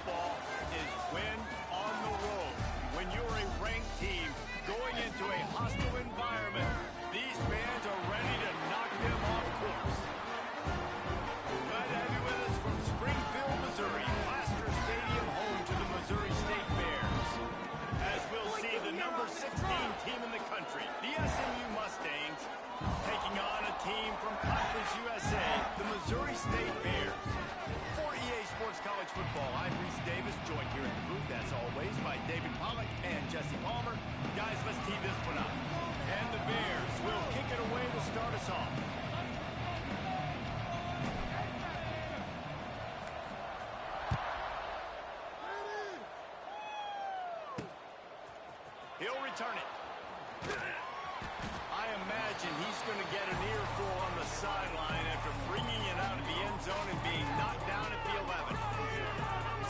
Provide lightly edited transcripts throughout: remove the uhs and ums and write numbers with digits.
football is win on the road. When you're a ranked team going into a hostile environment, these fans are ready to knock them off course. Glad to have you with us from Springfield, Missouri, Plaster Stadium, home to the Missouri State Bears. As we'll see, the number 16 team in the country, the SMU Mustangs, taking on a team from Conference USA, the Missouri State Bears. For EA Sports College Football, I'm Reese Davis, joined here in the booth, as always, by David Pollack and Jesse Palmer. Guys, let's tee this one up. And the Bears will kick it away to start us off. He'll return it. I imagine he's going to get an earful on the sideline after bringing it out of the end zone and being knocked down at the 11.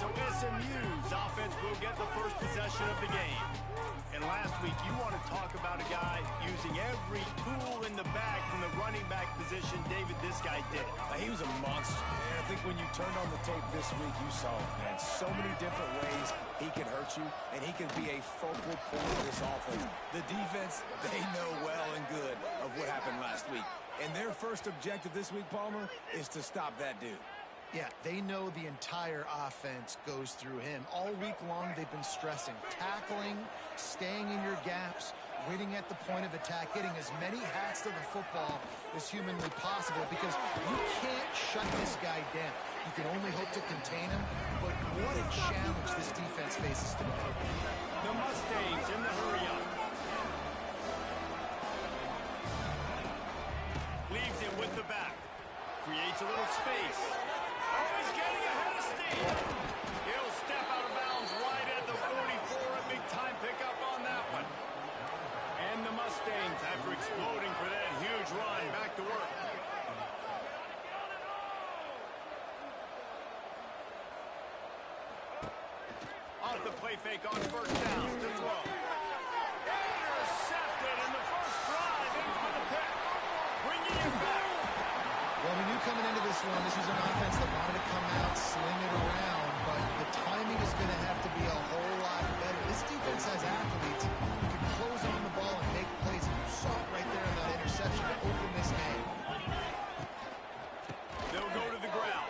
So SMU's offense will get the first possession of the game. And last week, you want to talk about a guy using every tool in the bag from the running back position. David, this guy did it. He was a monster. And I think when you turned on the tape this week, you saw it, man. So many different ways he can hurt you, and he can be a focal point of this offense. The defense, they know well and good of what happened last week. And their first objective this week, Palmer, is to stop that dude. Yeah, they know the entire offense goes through him. All week long, they've been stressing tackling, staying in your gaps, waiting at the point of attack, getting as many hats to the football as humanly possible, because you can't shut this guy down. You can only hope to contain him, but what a challenge this defense faces today. The Mustangs in the hurry-up. Leaves it with the back. Creates a little space. Oh, he's getting ahead of steam. He'll step out of bounds right at the 44. A big-time pickup on that one. And the Mustangs, after exploding for that huge run, back to work. Off the play fake on first down to throw. Intercepted in the first drive. In for the pick. Bringing it back. Well, we knew coming into this one, this was an offense that wanted to come out, sling it around, but the timing is going to have to be a whole lot better. This defense has athletes who can close on the ball and make plays. You saw it right there in that interception to open this game. They'll go to the ground.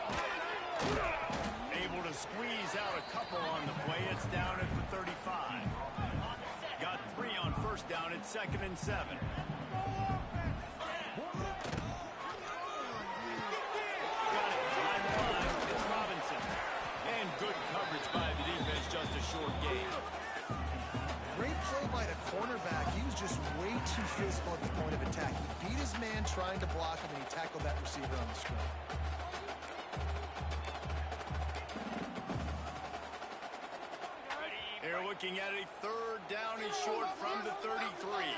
Able to squeeze out a couple on the play. It's down at the 35. Got 3 on first down at 2nd and 7. Good coverage by the defense, just a short gain. Great play by the cornerback. He was just way too physical at the point of attack. He beat his man trying to block him, and he tackled that receiver on the screen. They're looking at a 3rd down and short from the 33.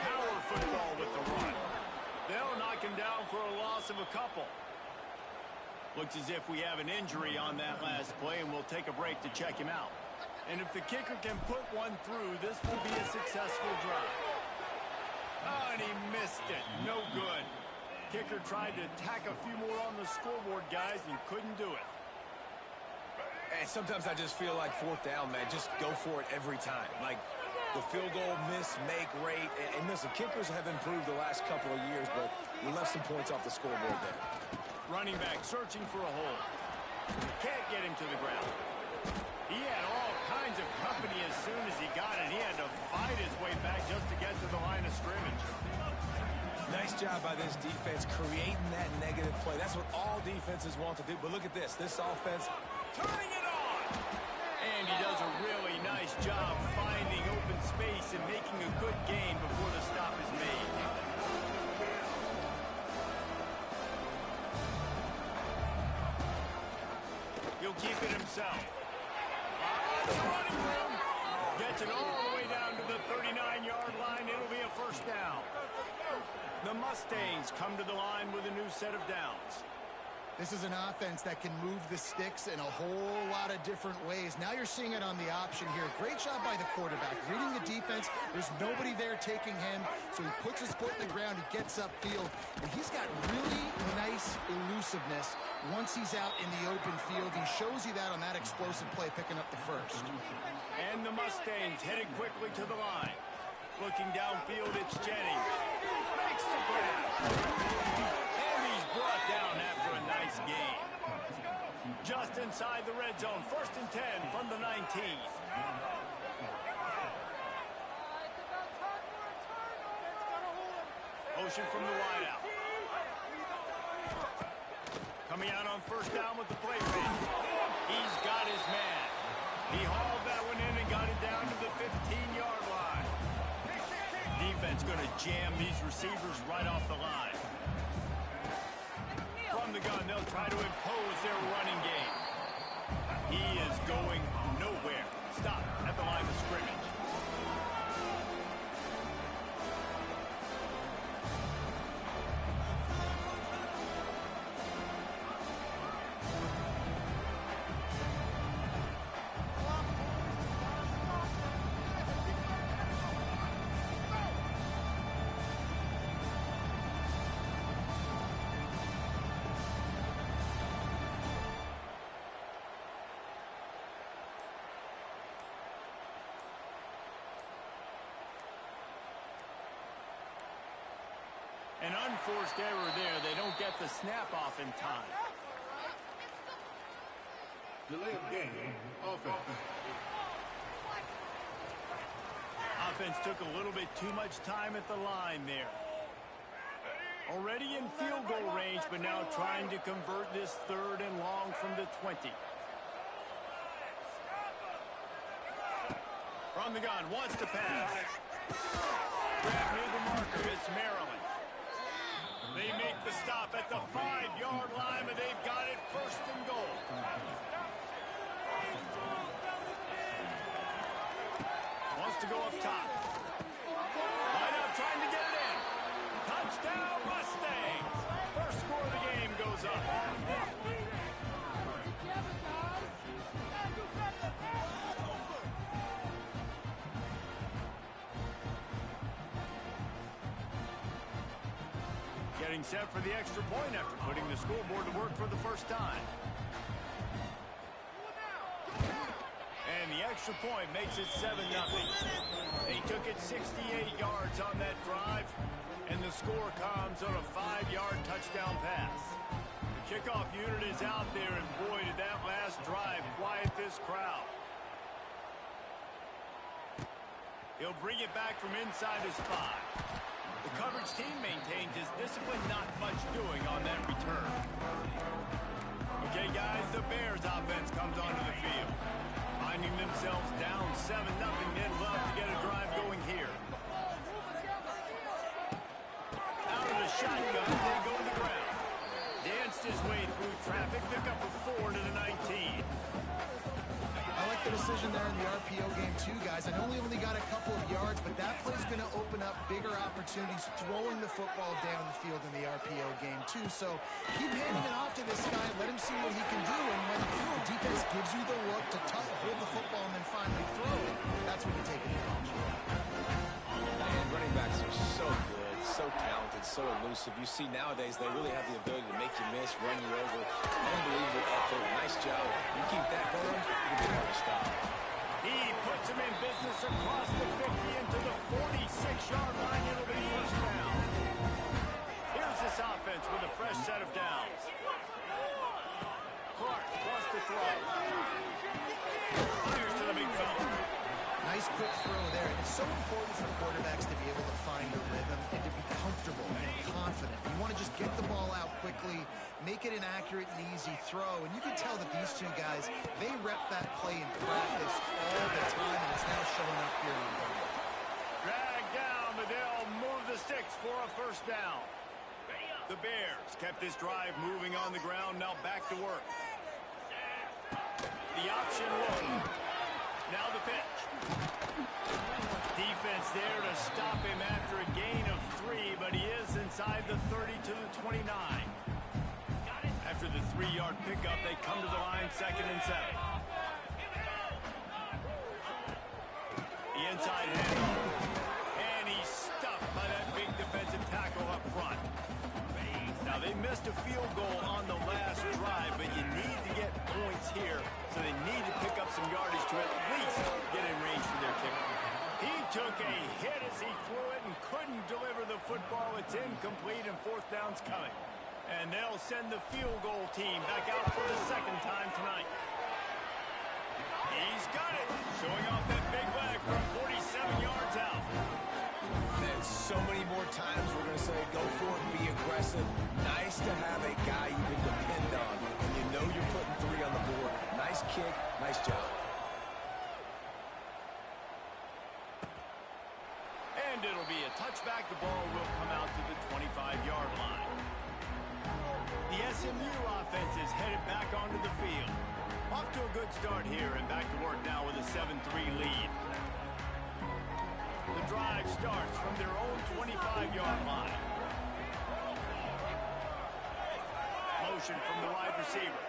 Power football with the run. They'll knock him down for a loss of a couple. Looks as if we have an injury on that last play, and we'll take a break to check him out. And if the kicker can put one through, this will be a successful drive. Oh, and he missed it. No good. Kicker tried to tack a few more on the scoreboard, guys, and couldn't do it. And sometimes I just feel like 4th down, man. Just go for it every time. Like the field goal miss-make rate. And listen, kickers have improved the last couple of years, but we left some points off the scoreboard there. Running back searching for a hole. Can't get him to the ground. He had all kinds of company as soon as he got it. He had to fight his way back just to get to the line of scrimmage. Nice job by this defense creating that negative play. That's what all defenses want to do. But look at this. This offense turning it on. And he does a really nice job finding open space and making a good gain before the stop is made. He'll keep it himself. Running room. Gets it all the way down to the 39-yard line. It'll be a first down. The Mustangs come to the line with a new set of downs. This is an offense that can move the sticks in a whole lot of different ways. Now you're seeing it on the option here. Great job by the quarterback. Reading the defense, there's nobody there taking him, so he puts his foot in the ground, he gets upfield, and he's got really nice elusiveness once he's out in the open field. He shows you that on that explosive play, picking up the first. And the Mustangs headed quickly to the line. Looking downfield, it's Jennings. Makes the grab. Brought down after a nice game. Just inside the red zone. 1st and 10 from the 19. Motion from the wideout. Coming out on 1st down with the play fake. He's got his man. He hauled that one in and got it down to the 15-yard line. Defense going to jam these receivers right off the line. From the gun, they'll try to impose their running game. He is going nowhere. Stop at the line of scrimmage. An unforced error there. They don't get the snap off in time. Delay of game, offense. Offense took a little bit too much time at the line there. Already in field goal range, but now trying to convert this 3rd and long from the 20. From the gun, wants to pass. Grab near the marker, it's Maryland. They make the stop at the 5-yard line, but they've got it 1st and goal. Wants to go up top. Right out trying to get it in. Touchdown Mustangs. First score of the game goes up. Getting set for the extra point after putting the scoreboard to work for the first time. And the extra point makes it 7-0. They took it 68 yards on that drive, and the score comes on a 5-yard touchdown pass. The kickoff unit is out there, and boy, did that last drive quiet this crowd. He'll bring it back from inside his 5. The coverage team maintains his discipline, not much doing on that return. Okay, guys, the Bears offense comes onto the field. Finding themselves down 7-0, they'd love to get a drive going here. Out of the shotgun, they go to the ground. Danced his way through traffic, pick up a 4 to the 19. I like the decision there in the RPO game too, guys. I know we only got a couple of yards, but that play's going to open up bigger opportunities throwing the football down the field in the RPO game too. So keep handing it off to this guy. Let him see what he can do. And when the defense gives you the look to hold the football and then finally throw it, that's when you take advantage. And running backs are so good, so talented, so elusive. You see nowadays they really have the ability to make you miss, run you over. Unbelievable effort. Nice job. You keep that going, you'll be hard to stop. He puts him in business across the 50 into the 46-yard line. It'll be 1st down. Here's this offense with a fresh set of downs. Clark wants to throw. Fires to the big fella. Nice quick throw there. It's so important for quarterbacks to be able to find a rhythm and to be comfortable and confident. You want to just get the ball out quickly, make it an accurate and easy throw. And you can tell that these two guys, they rep that play in practice all the time, and it's now showing up here in the game. Dragged down, but they'll move the sticks for a 1st down. The Bears kept this drive moving on the ground, now back to work. The option look. Now the pitch. Defense there to stop him after a gain of 3, but he is inside the 30 to the 29. After After the 3-yard pickup, they come to the line 2nd and 7. The inside handoff. And he's stuffed by that big defensive tackle up front. Now, they missed a field goal on the last drive, but you need to get points here, so they need to pick up some yardage to at least get in range for their kicker. He took a hit as he threw it and couldn't deliver the football. It's incomplete, and 4th down's coming. And they'll send the field goal team back out for the 2nd time tonight. He's got it, showing off that big leg from 47 yards out. And so many more times we're going to say go for it, be aggressive. Nice to have a guy you can depend on when you know you're putting 3 on the board. Nice kick, nice job. And it'll be a touchback. The ball will come out to the 25-yard line. The SMU offense is headed back onto the field. Off to a good start here and back to work now with a 7-3 lead. The drive starts from their own 25-yard line. Motion from the wide receiver.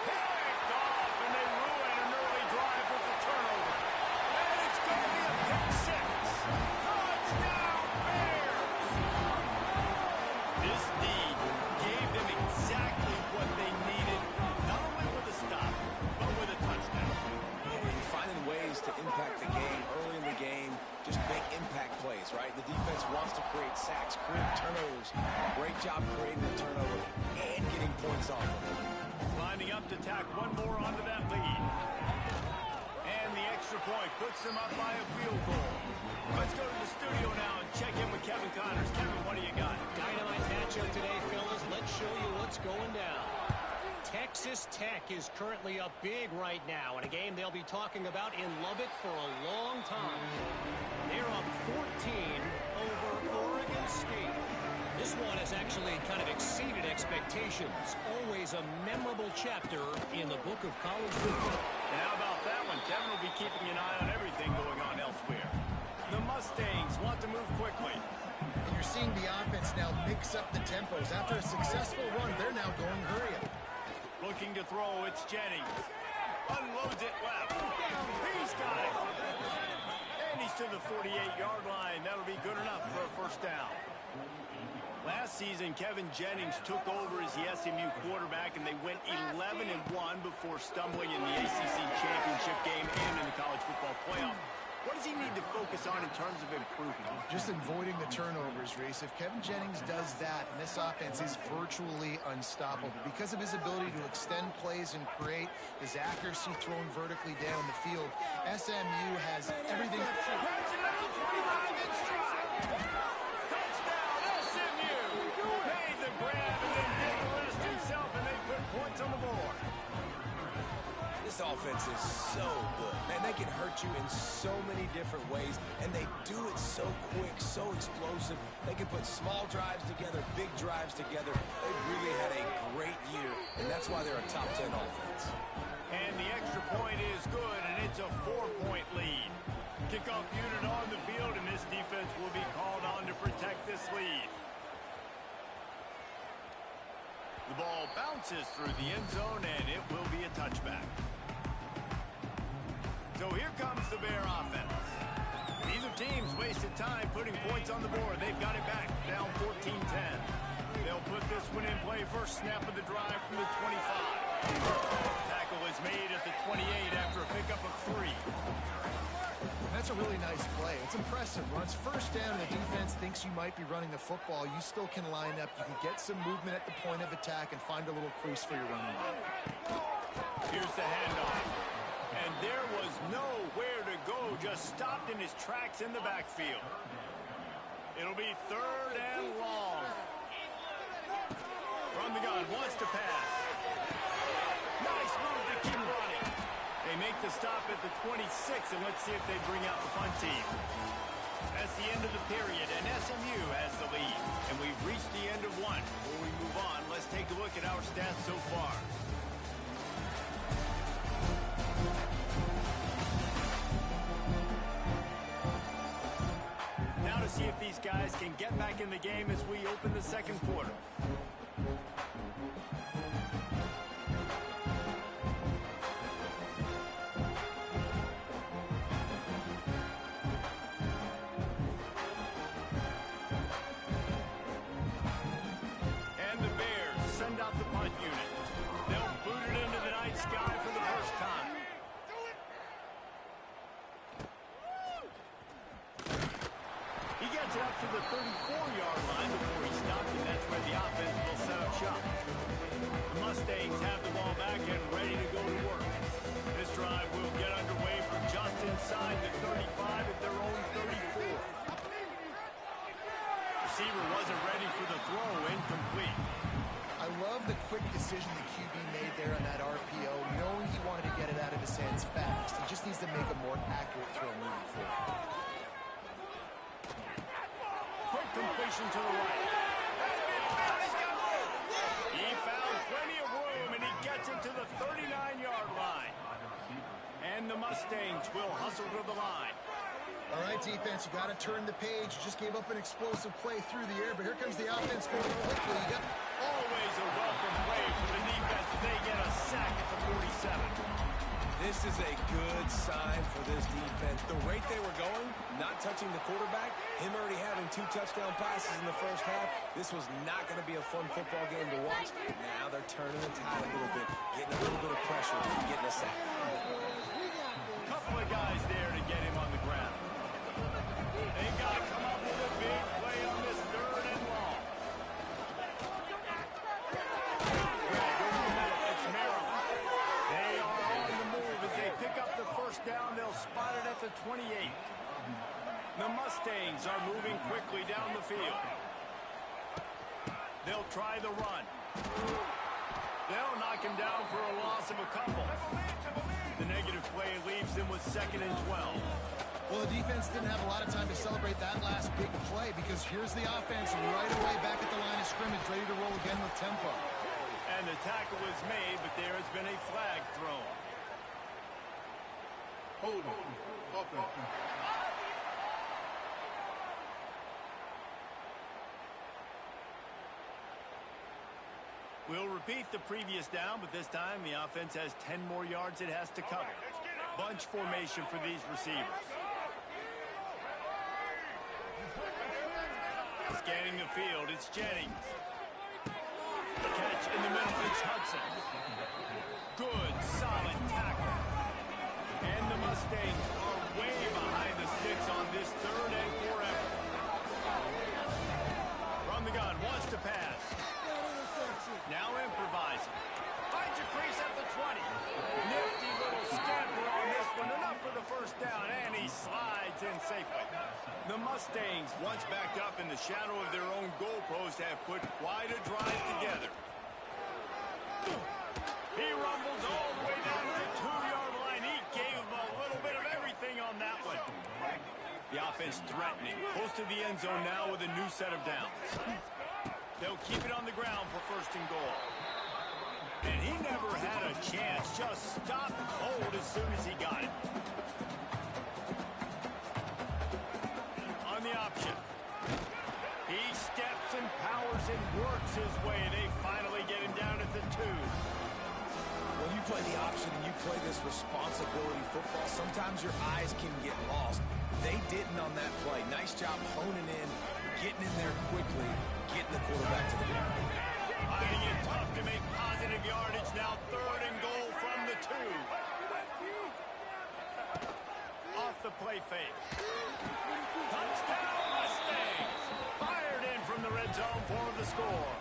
Picked off, and they ruin an early drive with the turnover. And it's going to be a pick 6. Touchdown, Bears! This D gave them exactly what they needed, not only with a stop, but with a touchdown. And finding ways to impact the game early in the game, just make impact plays, right? The defense wants to create sacks, create turnovers. Great job creating the turnover and getting points off of it. Lining up to tack one more onto that lead. And the extra point puts them up by a field goal. Let's go to the studio now and check in with Kevin Connors. Kevin, what do you got? Dynamite matchup today, fellas. Let's show you what's going down. Texas Tech is currently up big right now in a game they'll be talking about in Lubbock for a long time. They're up 14 over Oregon State. This one has actually kind of exceeded expectations. Always a memorable chapter in the book of college football. And how about that one? Kevin will be keeping an eye on everything going on elsewhere. The Mustangs want to move quickly. And you're seeing the offense now mix up the tempos. After a successful run, they're now going hurry up. Looking to throw, it's Jennings. Unloads it left. He's got it. And he's to the 48-yard line. That'll be good enough for a 1st down. Last season, Kevin Jennings took over as the SMU quarterback, and they went 11-1 before stumbling in the ACC championship game and in the college football playoff. What does he need to focus on in terms of improvement? Just avoiding the turnovers, Reese. If Kevin Jennings does that, and this offense is virtually unstoppable because of his ability to extend plays and create his accuracy thrown vertically down the field, SMU has everything. Touchdown, SMU! Made the grab and then did the rest himself, and they put points on the board. This offense is so good. Man, they can hurt you in so many different ways, and they do it so quick, so explosive. They can put small drives together, big drives together. They've really had a great year, and that's why they're a top 10 offense. And the extra point is good, and it's a 4-point lead. Kickoff unit on the field, and this defense will be called on to protect this lead. The ball bounces through the end zone, and it will be a touchback. So here comes the Bear offense. Neither team's wasted time putting points on the board. They've got it back, down 14-10. They'll put this one in play. First snap of the drive from the 25. Tackle is made at the 28 after a pickup of 3. That's a really nice play. It's impressive. When it's 1st down and the defense thinks you might be running the football, you still can line up. You can get some movement at the point of attack and find a little crease for your running back. Here's the handoff. And there was nowhere to go, just stopped in his tracks in the backfield. It'll be 3rd and long. From the gun, wants to pass. Nice move to keep running. They make the stop at the 26, and let's see if they bring out the punt team. That's the end of the period, and SMU has the lead. And we've reached the end of one. Before we move on, let's take a look at our stats so far. Now to see if the these guys can get back in the game as we open the second quarter. And the Bears send out the punt unit. They'll boot it into the night sky for the first time. He gets it up to the 34-yard line before he stopped, and that's where the offense will set up shop. The Mustangs have the ball back and ready to go to work. This drive will get underway from just inside the 35 at their own 34. Receiver wasn't ready for the throw, incomplete. I love the quick decision the QB made there on that RPO, knowing he wanted to get it out of his hands fast. He just needs to make a more accurate throw moving forward. Quick completion to the right. He found plenty of room, and he gets it to the 39-yard line. And the Mustangs will hustle to the line. All right, defense, you got to turn the page. You just gave up an explosive play through the air, but here comes the offense going quickly. You got always a welcome play for the defense as they get a sack at the 47. This is a good sign for this defense. The rate they were going, not touching the quarterback, him already having 2 touchdown passes in the first half, this was not going to be a fun football game to watch. Now they're turning the tide a little bit, getting a little bit of pressure, getting a sack. Couple of guys there to get him on the ground. They've got to come up with a big play on this 3rd and long. It's Maryland. They are on the move as they pick up the first down. They'll spot it at the 28. The Mustangs are moving quickly down the field. They'll try the run. They'll knock him down for a loss of a couple. The negative play leaves them with 2nd and 12. Well, the defense didn't have a lot of time to celebrate that last big play because here's the offense right away back at the line of scrimmage, ready to roll again with tempo. And the tackle is made, but there has been a flag thrown. Hold on. Offense. We'll repeat the previous down, but this time the offense has 10 more yards it has to cover. Bunch formation for these receivers. Scanning the field, it's Jennings. The catch in the middle, it's Hudson. Good, solid tackle. And the Mustangs are way behind the sticks on this 3rd and 4 effort. From the gun, wants to pass. Now improvising. Finds a crease at the 20. Nifty little scamper on this one. Enough for the first down, and he slides in safely. The Mustangs, once backed up in the shadow of their own goalpost, have put quite a drive together. He rumbles all the way down to the 2-yard line. He gave him a little bit of everything on that one. The offense threatening. Close to the end zone now with a new set of downs. They'll keep it on the ground for 1st and goal. And he never had a chance. Just stopped cold as soon as he got it. On the option. He steps and powers and works his way. They finally get him down at the 2. When you play the option and you play this responsibility football, sometimes your eyes can get lost. They didn't on that play. Nice job honing in, getting in there quickly, getting the quarterback to the ground. Finding it tough to make positive yardage. Now 3rd and goal from the 2. Off the play fake. Touchdown Mustangs. Fired in from the red zone for the score.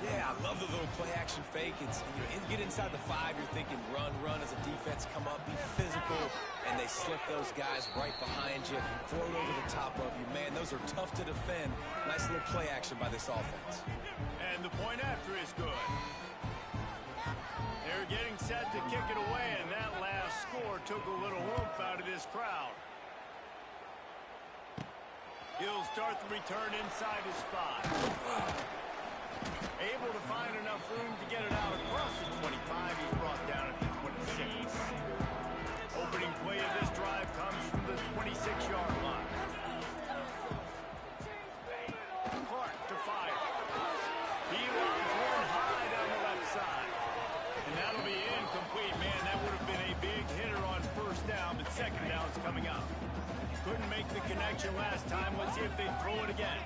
Yeah, I love the little play-action fake. It's, you get inside the 5, you're thinking run as a defense, come up, be physical, and they slip those guys right behind you, throw it over the top of you. Man, those are tough to defend. Nice little play action by this offense. And the point after is good. They're getting set to kick it away, and that last score took a little oomph out of this crowd. He'll start the return inside his 5. Able to find enough room to get it out across the 25. He's brought down at the 26. Opening play of this drive comes from the 26-yard line. action last time. Let's see if they throw it again.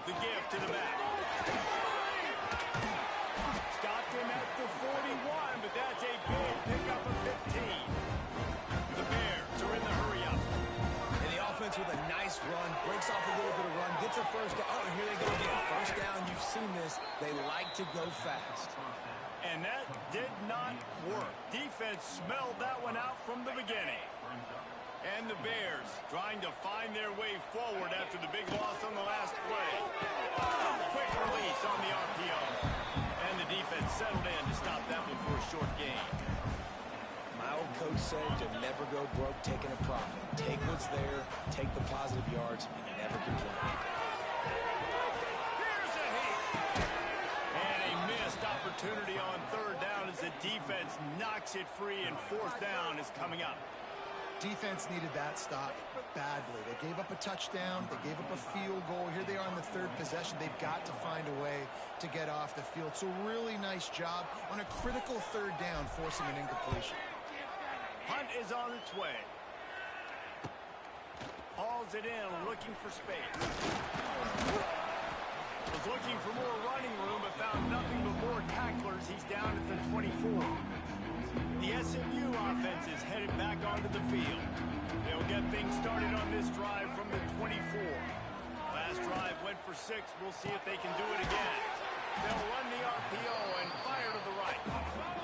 The give to the back. Stopped him at the 41, but that's a big pickup of 15. The Bears are in the hurry-up. And the offense with a nice run, breaks off a little bit of run, gets a first down. Oh, and here they go again. First down, you've seen this. They like to go fast. And that did not work. Defense smelled that one out from the beginning. And the Bears trying to find their way forward after the big loss on the last play. Quick release on the RPO. And the defense settled in to stop that one for a short gain. My old coach said to never go broke taking a profit. Take what's there, take the positive yards, and never complain. Here's a hit. And a missed opportunity on third down as the defense knocks it free, and fourth down is coming up. Defense needed that stop badly. They gave up a touchdown. They gave up a field goal. Here they are on the third possession. They've got to find a way to get off the field. So really nice job on a critical third down, forcing an incompletion. Hunt is on its way. Hauls it in, looking for space. Was looking for more running room, but found nothing but more tacklers. He's down at the 24. The SMU offense is headed back onto the field. They'll get things started on this drive from the 24. Last drive went for 6. We'll see if they can do it again. They'll run the RPO and fire to the right.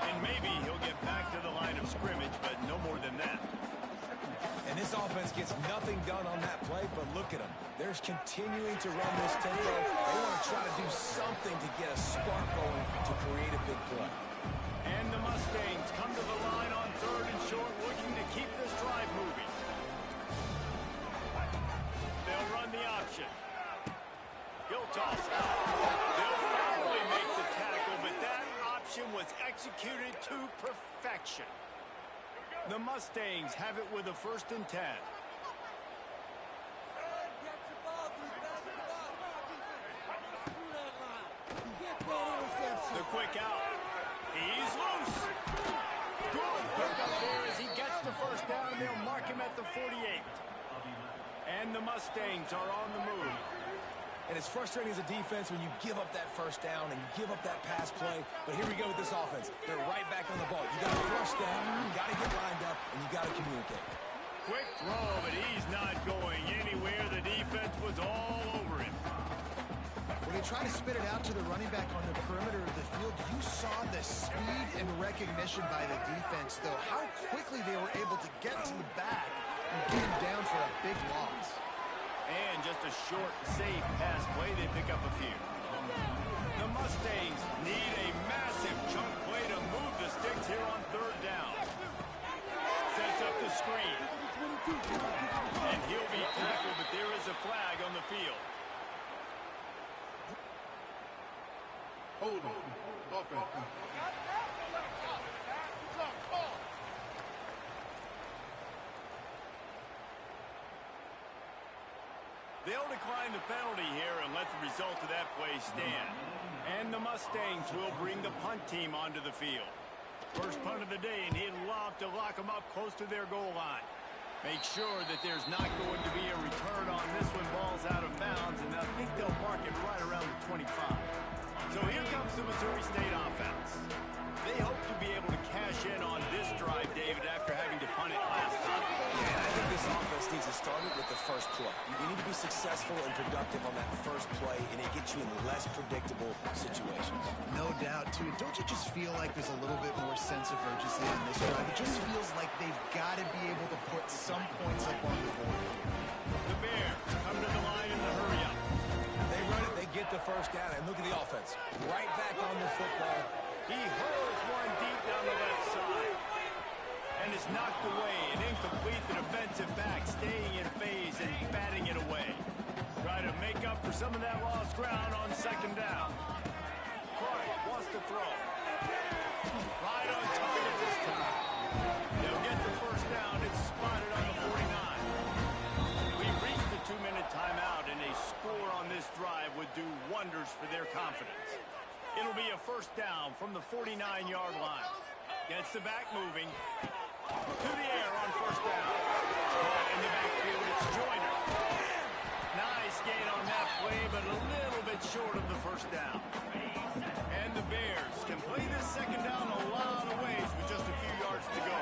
And maybe he'll get back to the line of scrimmage, but no more than that. And this offense gets nothing done on that play, but look at them. They're continuing to run this tempo. They want to try to do something to get a spark going to create a big play. And the Mustangs come to the line on third and short, looking to keep this drive moving. They'll run the option. He'll toss it. They'll finally make the tackle, but that option was executed to perfection. The Mustangs have it with a 1st and 10. The quick out. He's loose. Good pickup there as he gets the first down. They'll mark him at the 48. And the Mustangs are on the move. And it's frustrating as a defense when you give up that first down and you give up that pass play. But here we go with this offense. They're right back on the ball. You got to flush down, you got to get lined up, and you got to communicate. Quick throw, but he's not going anywhere. The defense was all over him. When they try to spit it out to the running back on the perimeter of the field, you saw the speed and recognition by the defense, though. How quickly they were able to get to the back and get him down for a big loss. And just a short, safe pass play, they pick up a few. The Mustangs need a massive chunk play to move the sticks here on third down. Sets up the screen. And he'll be tackled, but there is a flag on the field. Hold on. Offense. They'll decline the penalty here and let the result of that play stand. And the Mustangs will bring the punt team onto the field. First punt of the day, and he'd love to lock them up close to their goal line. Make sure that there's not going to be a return on this one. Ball's out of bounds, and I think they'll mark it right around the 25. So here comes the Missouri State offense. They hope to be able to cash in on this drive, David, after having to punt it last time. And I think this offense needs to start it with the first play. You need to be successful and productive on that first play, and it gets you in less predictable situations. No doubt, too. Don't you just feel like there's a little bit more sense of urgency on this drive? It just feels like they've got to be able to put some points up on the board. The Bears come to the line in the hurry-up. They run it, they get the first down, and look at the offense. Right back on the football. He hurls one deep down the left side. And it's knocked away. An incomplete. The defensive back staying in phase and batting it away. Try to make up for some of that lost ground on second down. Clark wants to throw. Right on target this time. They'll get the first down. It's spotted on the 49. We've reached the 2-minute timeout, and a score on this drive would do wonders for their confidence. It'll be a first down from the 49-yard line. Gets the back moving. To the air on first down. Caught in the backfield, it's Joyner. gain on that play, but a little bit short of the first down. And the Bears can play this second down a lot of ways with just a few yards to go.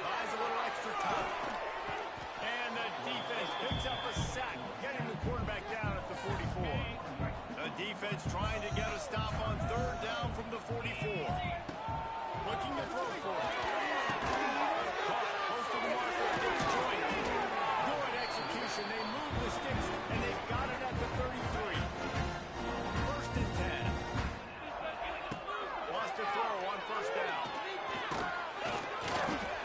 Buys a little extra time. And the defense picks up a sack, getting the quarterback down at the 44. The defense trying to get a stop on third down from the 44. Looking to throw for it. Close to the marker. It's joined. Good execution. They move the sticks, and they've got it at the 33. First and 10. Wants to throw on first down.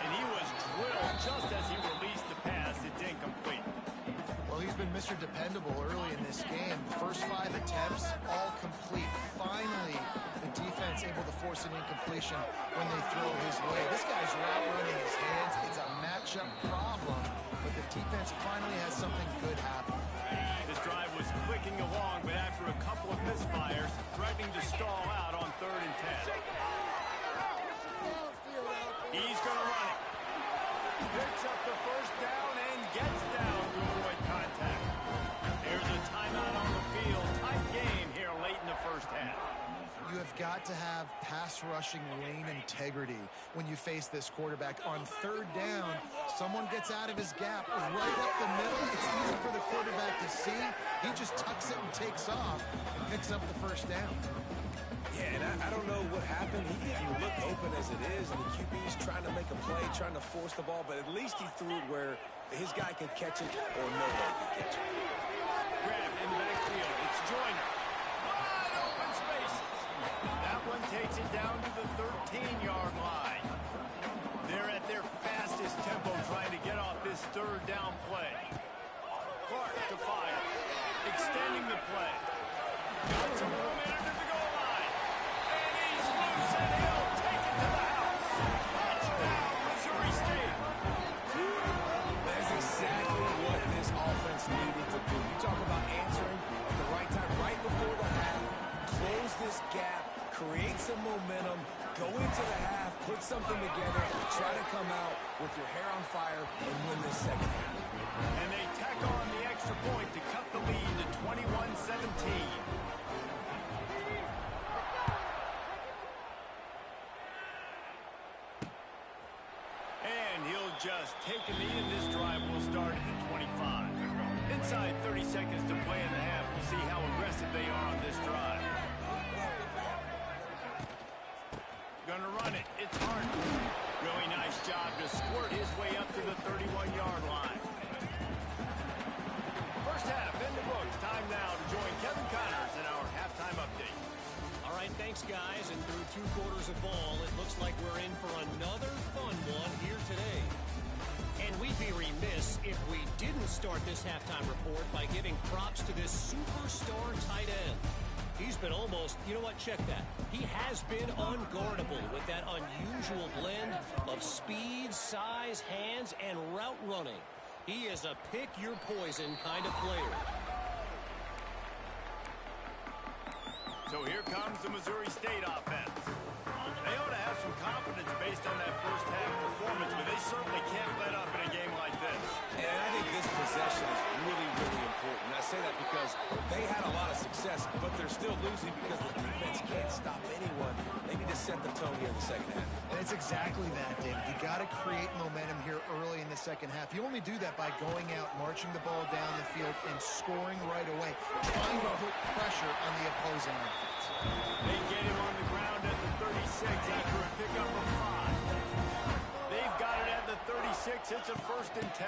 And he was drilled just as he released the pass. It's incomplete. Well, he's been Mr. Dependable early in this game. The first 5 attempts, all complete. Finally, the defense able to force an incompletion when they throw his way. This guy's route running his hands. It's a matchup problem, but the defense finally has something good happen. This drive was clicking along, but after a couple of misfires, threatening to stall out on third and 10. He's going to run it. Picks up the first down and gets down to avoid contact. There's a timeout on the field. Tight game here late in the first half. You have got to have pass rushing lane integrity when you face this quarterback. On third down, someone gets out of his gap right up the middle. It's easy for the quarterback to see. He just tucks it and takes off and picks up the first down. Yeah, and I don't know what happened. He looked open as it is, and the QB's trying to make a play, trying to force the ball, but at least he threw it where his guy could catch it or nobody could catch it. Grab in the backfield. It's Joyner. Wide open spaces. That one takes it down to the 13-yard line. They're at their fastest tempo trying to get off this third down play. Clark to fire. Extending the play. Got some room under the goal line. And he's loose and he'll take it to the house. Touchdown, Missouri State. That's exactly what this offense needed to do. You talk about answering at the right time, right before the half, close this gap, create some momentum, go into the half, put something together, try to come out with your hair on fire and win this second half. And they tack on the extra point to cut the lead to 21-17. Just take a knee, and this drive will start at the 25. Inside 30 seconds to play in the half. We'll see how aggressive they are on this drive. Gonna run it. It's hard. Really nice job to squirt his way up to the 31-yard line. First half in the books. Time now to join Kevin Connors in our halftime update. All right, thanks, guys. And through 2 quarters of ball, it looks like we're in for another fun one here today. And we'd be remiss if we didn't start this halftime report by giving props to this superstar tight end. He's been almost, you know what, check that. He has been unguardable with that unusual blend of speed, size, hands, and route running. He is a pick-your-poison kind of player. So here comes the Missouri State offense. They ought to have some confidence based on that first half performance, but they certainly can't let up in a game like this. And I think this possession is really, really important. I say that because they had a lot of success, but they're still losing because the defense can't stop anyone. They need to set the tone here in the second half. And it's exactly that, David. You got to create momentum here early in the second half. You only do that by going out, marching the ball down the field, and scoring right away, trying to put pressure on the opposing offense. They get him on the ground at the 36 after a pickup of 5. They've got it at the 36. It's a first and 10.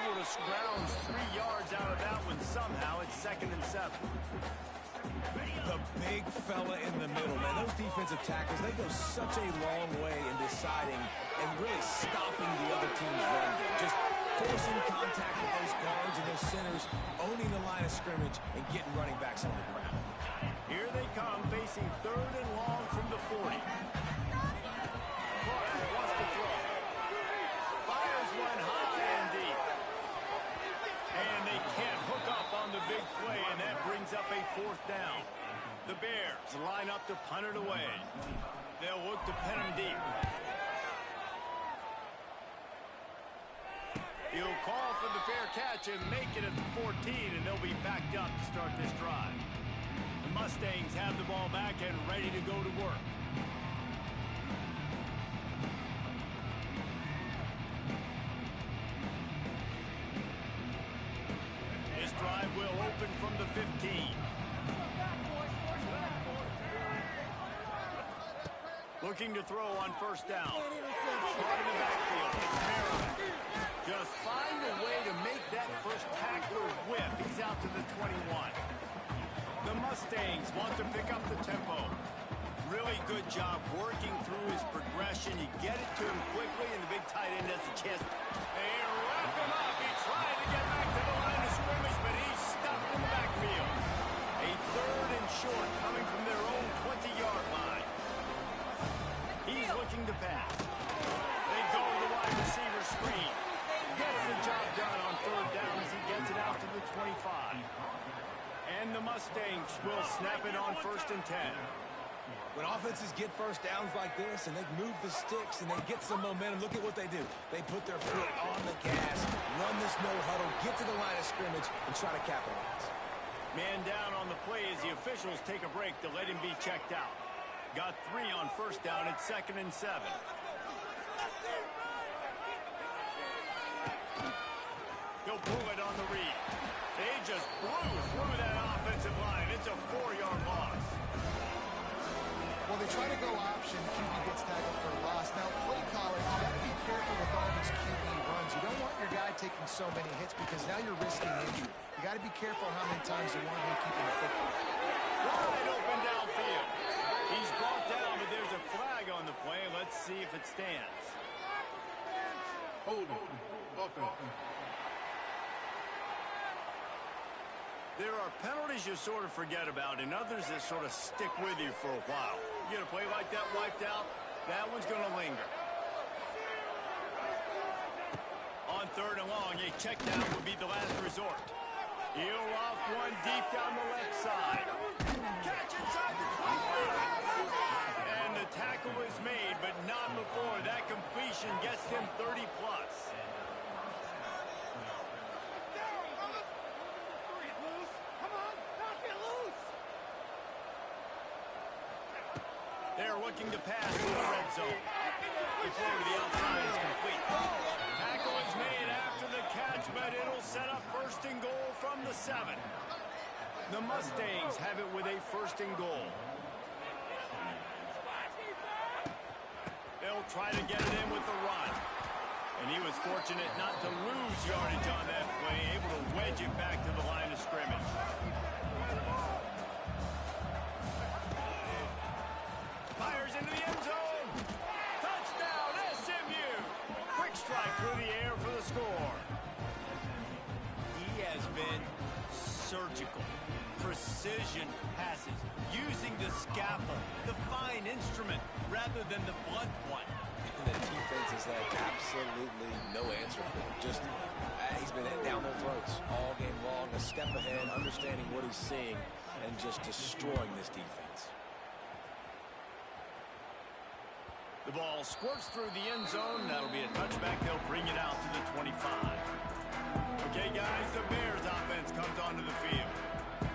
Able to scrounge 3 yards out of that one somehow. It's second and 7. The big fella in the middle, man. Those defensive tackles, they go such a long way in deciding and really stopping the other team's run. Just forcing contact with those guards and those centers, owning the line of scrimmage, and getting running backs on the ground. Here they come, facing third and long from the 40. Clark wants to throw. Fires one high and deep. And they can't hook up on the big play, and that brings up a fourth down. The Bears line up to punt it away. They'll look to pin them deep. He'll call for the fair catch and make it at the 14, and they'll be backed up to start this drive. The Mustangs have the ball back and ready to go to work. This drive will open from the 15. Looking to throw on first down. Caught in the backfield. It's Maryland. Just find a way to make that first tackler whip. He's out to the 21. The Mustangs want to pick up the tempo. Really good job working through his progression. You get it to him quickly, and the big tight end has a chance. They wrap him up. He tried to get back to the line of scrimmage, but he's stuck in the backfield. A 3rd and short coming from their own 20-yard line. He's looking to pass. They go to the wide receiver screen. Gets the job done on 3rd down as he gets it out to the 25. And the Mustangs will snap it on 1st and 10. When offenses get first downs like this and they move the sticks and they get some momentum, look at what they do. They put their foot on the gas, run this no huddle, get to the line of scrimmage, and try to capitalize. Man down on the play as the officials take a break to let him be checked out. Got 3 on first down at 2nd and 7. He'll pull it on the read. They just blew through that offensive line. It's a 4-yard loss. Well, they try to go option. QB gets tackled for a loss. Now, play caller, you got to be careful with all these QB runs. You don't want your guy taking so many hits because now you're risking injury. You got to be careful how many times you want him keeping the football. Wide open downfield. He's brought down, but there's a flag on the play. Let's see if it stands. Hold on. Offense. There are penalties you sort of forget about and others that sort of stick with you for a while. You get a play like that wiped out, that one's going to linger. On 3rd and long, a check down would be the last resort. He'll off one deep down the left side. Catch inside the 25. And the tackle is made, but not before that completion gets him 30+. They're looking to pass to the red zone. The throw to the outside is complete. Tackle is made after the catch, but it'll set up 1st and goal from the 7. The Mustangs have it with a 1st and goal. They'll try to get it in with the run. And he was fortunate not to lose yardage on that play, able to wedge it back to the line of scrimmage. Fires into the end zone. Touchdown, SMU. Quick strike through the air for the score. He has been surgical. Precision passes. Using the scalpel, the fine instrument, rather than the blunt one. And the defense has had absolutely no answer for him. Just, he's been down their throats all game long, a step ahead, understanding what he's seeing, and just destroying this defense. The ball squirts through the end zone. That'll be a touchback. They'll bring it out to the 25. Okay, guys, the Bears offense comes onto the field.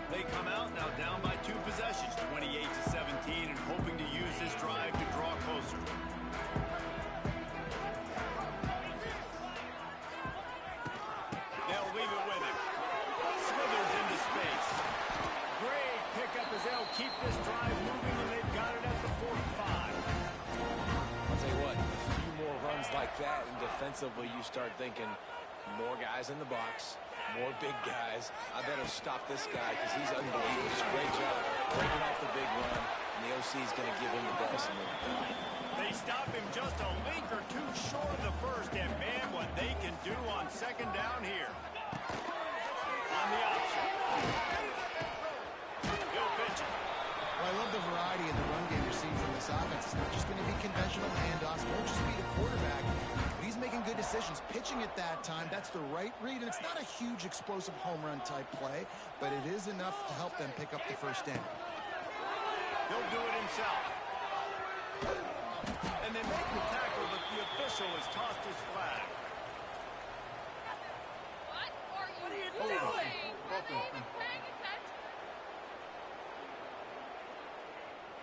They come out now down by 2 possessions, 28-17, and hoping to use this drive to draw closer. They'll leave it with him. Slithers into space. Great pickup as they'll keep this drive moving, and they've got it at the 45. I'll tell you what, a few more runs like that, and defensively you start thinking more guys in the box, more big guys. I better stop this guy because he's unbelievable. It's a great job breaking off the big run, and the OC is going to give him the ball some more. They stop him just a link or 2 short of the first, and man, what they can do on 2nd down here. On the option. He'll pitch it. Well, I love the variety in the run game you're seeing from this offense. It's not just going to be conventional handoffs. Won't just be the quarterback. But he's making good decisions. Pitching at that time, that's the right read. And it's not a huge explosive home run type play, but it is enough to help them pick up the 1st down. He'll do it himself. And they make the tackle, but the official has tossed his flag. Hold on. Offense.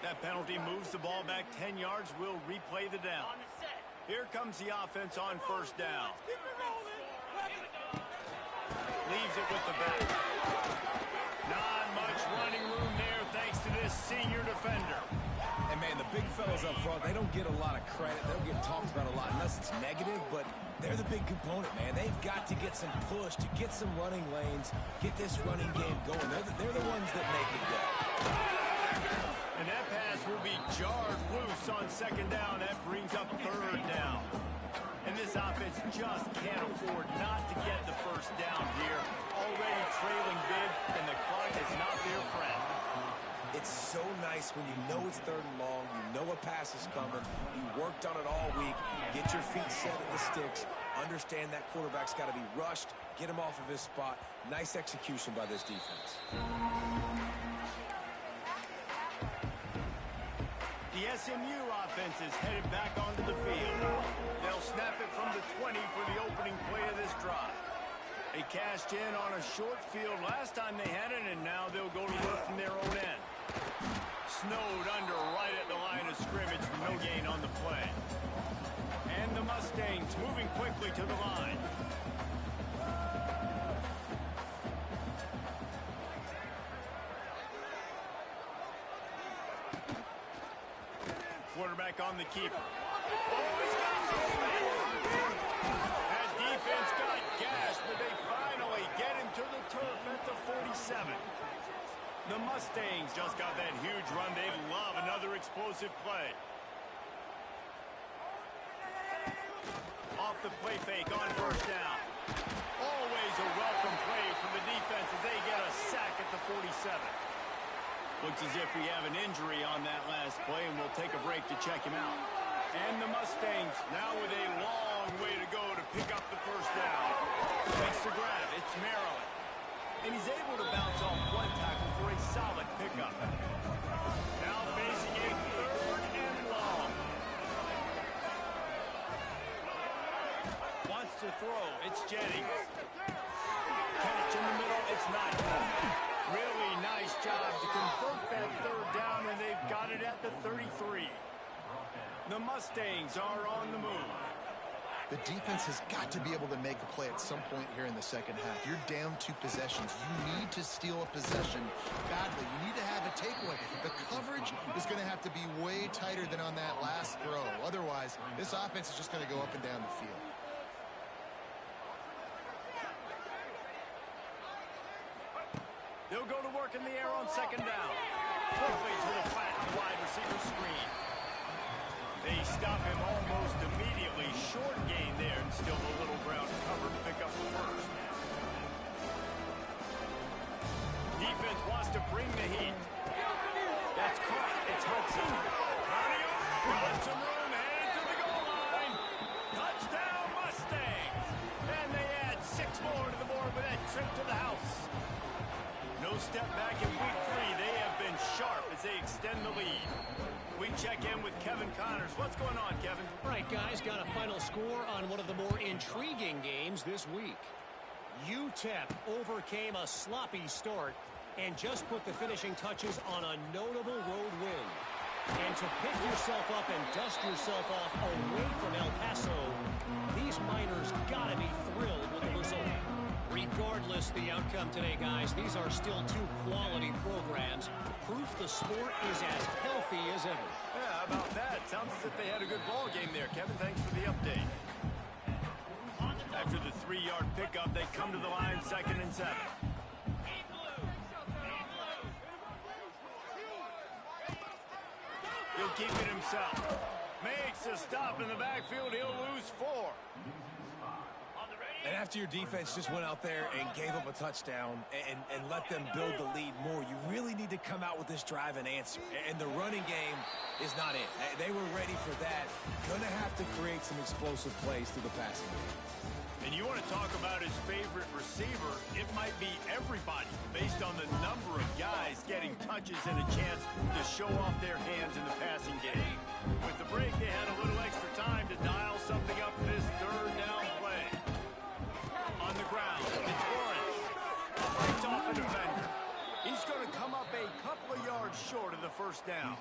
That penalty moves the ball back 10 yards. We'll replay the down. Here comes the offense on first down. Leaves it with the back. Not much running room there thanks to this senior defender. And, man, the big fellas up front, they don't get a lot of credit. They don't get talked about a lot unless it's negative, but they're the big component, man. They've got to get some push, to get some running lanes, get this running game going. They're the ones that make it go. And that pass will be jarred loose on second down. That brings up third down. And this offense just can't afford not to get the first down here. Already trailing big, and the clock is not their friend. It's so nice when you know it's third and long, you know a pass is coming, you worked on it all week, get your feet set at the sticks, understand that quarterback's got to be rushed, get him off of his spot. Nice execution by this defense. The SMU offense is headed back onto the field. They'll snap it from the 20 for the opening play of this drive. They cashed in on a short field last time they had it, and now they'll go to work from their own end. Snowed under right at the line of scrimmage, no gain on the play. And the Mustangs moving quickly to the line. Quarterback on the keeper. Oh, he's got some space. That defense got gashed, but they finally get him to the turf at the 47. The Mustangs just got that huge run. They love another explosive play. Off the play fake on first down. Always a welcome play for the defense as they get a sack at the 47. Looks as if we have an injury on that last play, and we'll take a break to check him out. And the Mustangs now with a long way to go to pick up the first down. Makes the grab. It's Maryland. And he's able to bounce off one tackle for a solid pickup. Now facing a third and long. Wants to throw. It's Jennings. Catch in the middle. It's not. Really nice job to convert that third down, and they've got it at the 33. The Mustangs are on the move. The defense has got to be able to make a play at some point here in the second half. You're down 2 possessions. You need to steal a possession badly. You need to have a takeaway. The coverage is going to have to be way tighter than on that last throw. Otherwise, this offense is just going to go up and down the field. They'll go to work in the air on second down. Quickly to the flat wide receiver screen. They stop him almost immediately. Short gain there, and still a little ground cover to pick up the first. Defense wants to bring the heat. That's caught. It's Hudson. Running over. Got some room. Headed to the goal line. Touchdown, Mustangs. And they add 6 more to the board with that trip to the house. No step back in week 3. They have been sharp as they extend the lead. We check in with Kevin Connors. What's going on, Kevin? All right, guys, got a final score on one of the more intriguing games this week. UTEP overcame a sloppy start and just put the finishing touches on a notable road win. And to pick yourself up and dust yourself off away from El Paso, these Miners gotta be thrilled with the result. Regardless the outcome today, guys, these are still 2 quality programs. Proof the sport is as healthy as ever. Yeah, how about that? Sounds as if they had a good ball game there, Kevin. Thanks for the update. After the 3-yard pickup, they come to the line 2nd and 7. He'll keep it himself. Makes a stop in the backfield. He'll lose 4. And after your defense just went out there and gave up a touchdown and let them build the lead more, you really need to come out with this drive and answer. And the running game is not it. They were ready for that. Going to have to create some explosive plays through the passing game. And you want to talk about his favorite receiver, it might be everybody based on the number of guys getting touches and a chance to show off their hands in the passing game. With the break, they had a little extra time to dial something up for this third down play. On the ground, it's Lawrence. couple of yards short of the first down.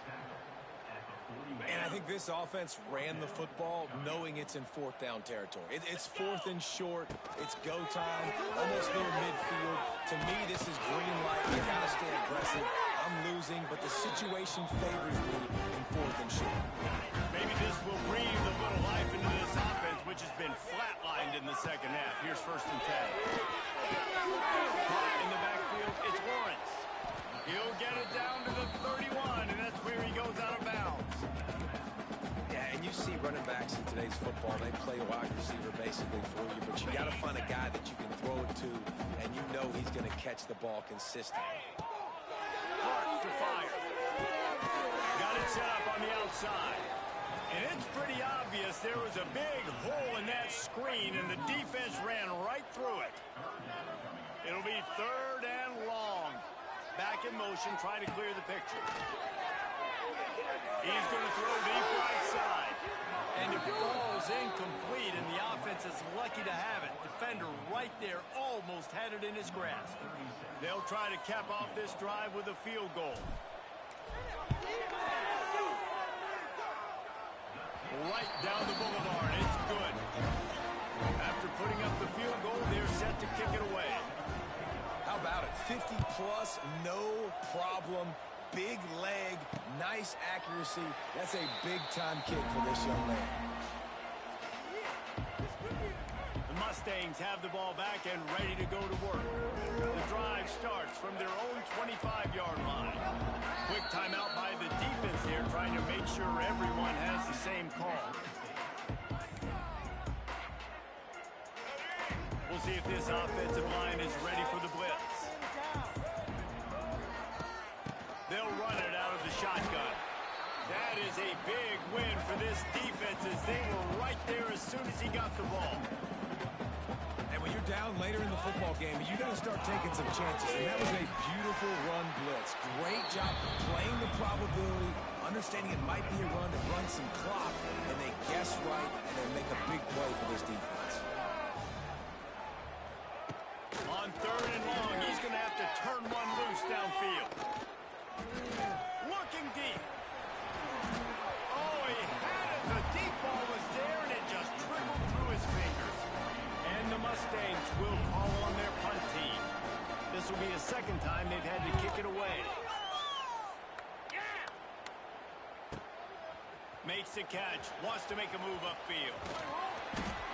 And I think this offense ran the football knowing it's in fourth down territory. It's fourth and short. It's go time, almost near midfield. To me, this is green light. You got to stay aggressive. I'm losing, but the situation favors me in fourth and short. Maybe this will breathe a little life into this offense, which has been flatlined in the second half. Here's 1st and 10. Caught in the backfield, it's Lawrence. He'll get it down to the 31, and that's where he goes out of bounds. Yeah, and you see running backs in today's football, they play a wide receiver basically for you, but you got to find a guy that you can throw it to, and you know he's going to catch the ball consistently. Clark to fire. Got it set up on the outside. And it's pretty obvious there was a big hole in that screen, and the defense ran right through it. It'll be 3rd and long. Back in motion, trying to clear the picture. He's going to throw deep right side. And it falls incomplete, and the offense is lucky to have it. Defender right there almost had it in his grasp. They'll try to cap off this drive with a field goal. Right down the boulevard. It's good. After putting up the field goal, they're set to kick it away. How about it? 50-plus, no problem. Big leg, nice accuracy. That's a big-time kick for this young man. The Mustangs have the ball back and ready to go to work. The drive starts from their own 25-yard line. Quick timeout by the defense here, trying to make sure everyone has the same call. We'll see if this offensive line is ready for the blitz. They'll run it out of the shotgun. That is a big win for this defense as they were right there as soon as he got the ball. And when you're down later in the football game, you got to start taking some chances. And that was a beautiful run blitz. Great job playing the probability, understanding it might be a run to run some clock, and they guess right and they make a big play for this defense. On 3rd and long, he's going to have to turn one loose downfield. Looking deep. Oh, he had it. The deep ball was there, and it just trickled through his fingers. And the Mustangs will call on their punt team. This will be the 2nd time they've had to kick it away. Makes the catch. Wants to make a move upfield.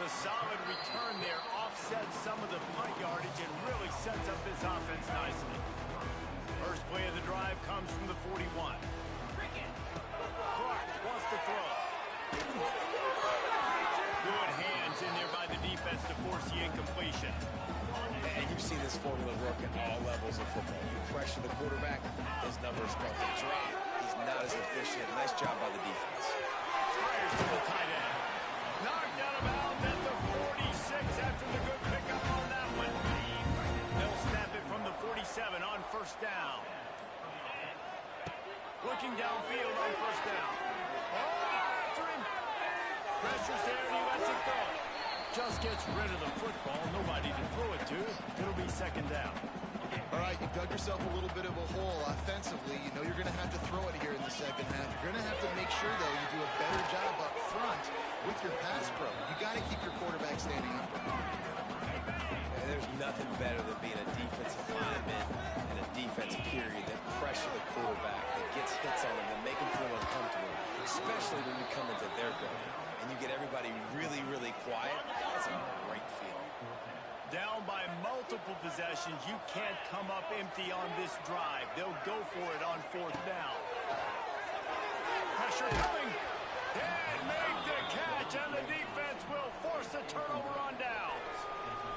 The solid return there offsets some of the punt yardage and really sets up this offense nicely. First play of the drive comes from the 41. Clark wants to throw. Good hands in there by the defense to force the incompletion. And you see this formula work at all levels of football. You pressure the quarterback, his numbers start to drop. He's not as efficient. Nice job by the defense. Fires to the tight end. Knocked out of bounds at the 46 after the good pickup on that one. They'll snap it from the 47 on 1st down. Looking downfield on 1st down. Oh, after him. Pressure's there and he lets it go. Just gets rid of the football. Nobody to throw it to. It'll be 2nd down. All right, you dug yourself a little bit of a hole offensively. You know you're going to have to throw it here in the 2nd half. You're going to have to make sure, though, you do a better job up front with your pass pro. You got to keep your quarterback standing up. And there's nothing better than being a defensive lineman and a defensive period that pressure the quarterback, that gets hits on him, that make him feel uncomfortable, especially when you come into their building and you get everybody really, really quiet. That's a great feeling. Down by multiple possessions, you can't come up empty on this drive. They'll go for it on 4th down. Pressure coming. And make the catch, and the defense will force a turnover on downs.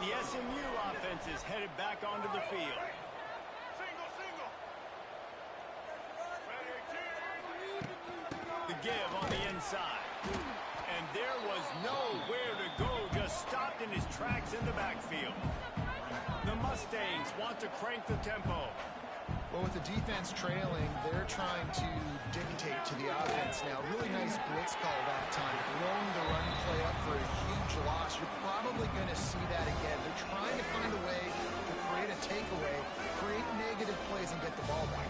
The SMU offense is headed back onto the field. The give on the inside. And there was nowhere to go, just stopped in his tracks in the backfield. The Mustangs want to crank the tempo. Well, with the defense trailing, they're trying to dictate to the offense now. Really nice blitz call that time. Blowing the run play up for a huge loss. You're probably going to see that again. They're trying to find a way to create a takeaway, create negative plays, and get the ball back.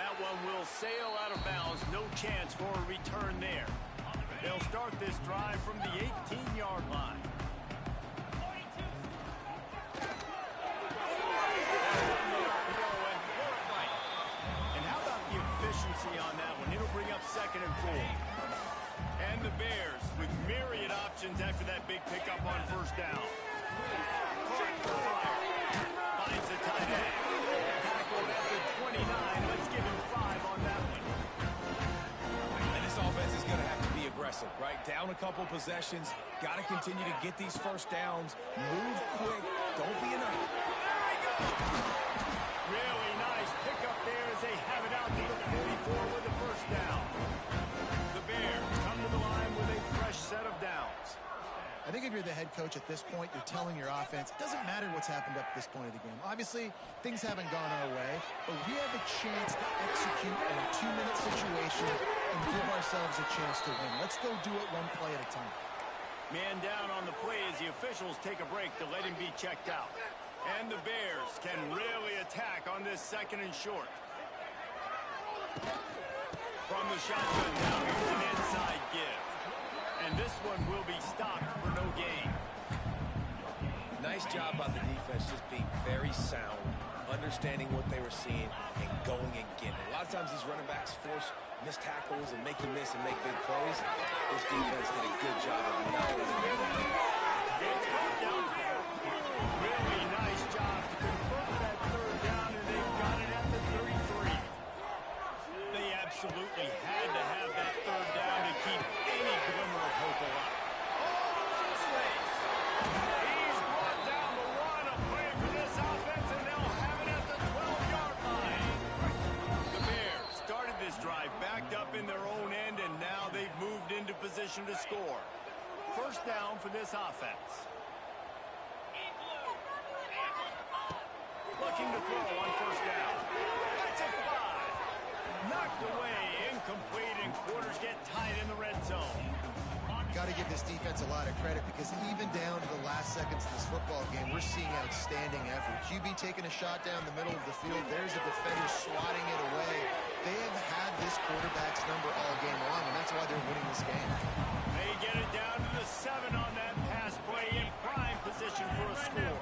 that one will sail out of bounds. No chance for a return there. They'll start this drive from the 18-yard line. And how about the efficiency on that one? It'll bring up 2nd and 4. And the Bears with myriad options after that big pickup on 1st down. Finds the tight end. Tackled at the 29. Let's give him 5 on that one. And this offense is going to have to be aggressive, right? Down a couple possessions. Got to continue to get these 1st downs. Move quick. Don't be in a... There he goes! Really nice pickup there as they have it out to the 44 with the 1st down. The Bears come to the line with a fresh set of downs. I think if you're the head coach at this point, you're telling your offense, it doesn't matter what's happened up to this point of the game. Obviously, things haven't gone our way, but we have a chance to execute in a 2-minute situation and give ourselves a chance to win. Let's go do it one play at a time. Man down on the play as the officials take a break to let him be checked out. And the Bears can really attack on this 2nd and short. From the shotgun now, here's an inside give. And this one will be stopped for no gain. Nice job by the defense, just being very sound, understanding what they were seeing, and going and getting it. A lot of times these running backs force missed tackles and make you miss and make big plays. This defense did a good job of not letting them do that. Really nice job to convert that 3rd down, and they've got it at the 33. They absolutely had to have that 3rd down to keep any glimmer of hope alive. He's brought down the 1, a play for this offense, and they'll have it at the 12-yard line. The Bears started this drive backed up in their own end, and now they've moved into position to score. 1st down for this offense. Looking to throw on 1st down. That's a 5. Knocked away, incomplete, and quarters get tight in the red zone. Got to give this defense a lot of credit because even down to the last seconds of this football game, we're seeing outstanding effort. QB taking a shot down the middle of the field. There's a defender swatting it away. They have had this quarterback's number all game long, and that's why they're winning this game. They get it down to the 7 on that pass play in prime position for a score.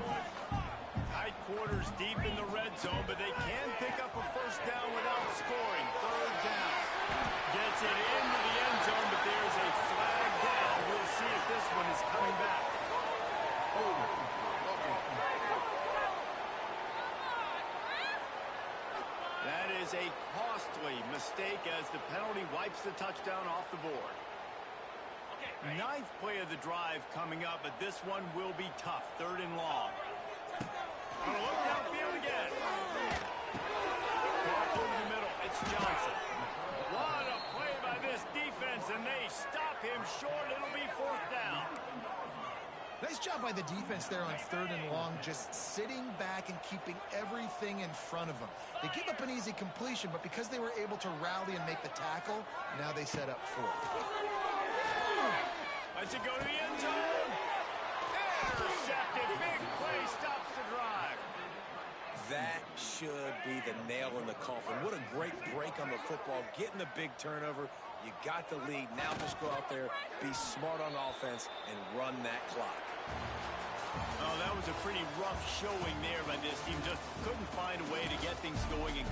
Tight quarters deep in the red zone, but they can pick up a 1st down without scoring. 3rd down. Gets it into the end zone, but there's a flag down. We'll see if this one is coming back. That is a costly mistake as the penalty wipes the touchdown off the board. 9th play of the drive coming up, but this one will be tough. 3rd and long. Gonna look downfield again. Caught over the middle. It's Johnson. What a play by this defense, and they stop him short. It'll be 4th down. Nice job by the defense there on 3rd and long, just sitting back and keeping everything in front of them. They give up an easy completion, but because they were able to rally and make the tackle, now they set up 4th. Let's it go to the end zone. Intercepted. Big play stops the drive. That should be the nail in the coffin. What a great break on the football. Getting the big turnover. You got the lead. Now just go out there, be smart on offense, and run that clock. Oh, that was a pretty rough showing there by this team. Just couldn't find a way to get things going.